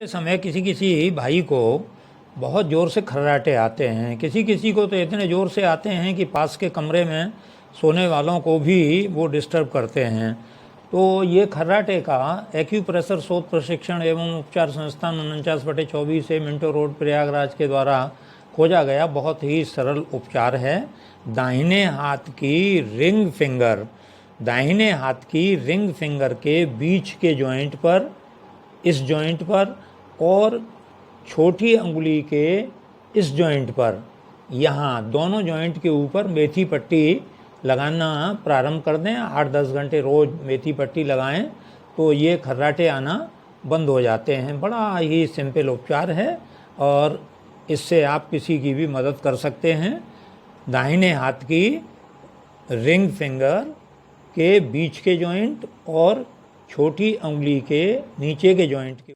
के समय किसी किसी भाई को बहुत ज़ोर से खर्राटे आते हैं। किसी किसी को तो इतने ज़ोर से आते हैं कि पास के कमरे में सोने वालों को भी वो डिस्टर्ब करते हैं। तो ये खर्राटे का एक्यूप्रेशर शोध प्रशिक्षण एवं उपचार संस्थान 49/24 से मिंटो रोड प्रयागराज के द्वारा खोजा गया बहुत ही सरल उपचार है। दाहिने हाथ की रिंग फिंगर के बीच के जॉइंट पर, इस जॉइंट पर और छोटी अंगुली के इस जॉइंट पर, यहाँ दोनों जॉइंट के ऊपर मेथी पट्टी लगाना प्रारंभ कर दें। 8-10 घंटे रोज़ मेथी पट्टी लगाएं तो ये खर्राटे आना बंद हो जाते हैं। बड़ा ही सिंपल उपचार है और इससे आप किसी की भी मदद कर सकते हैं। दाहिने हाथ की रिंग फिंगर के बीच के जॉइंट और छोटी अंगुली के नीचे के जॉइंट के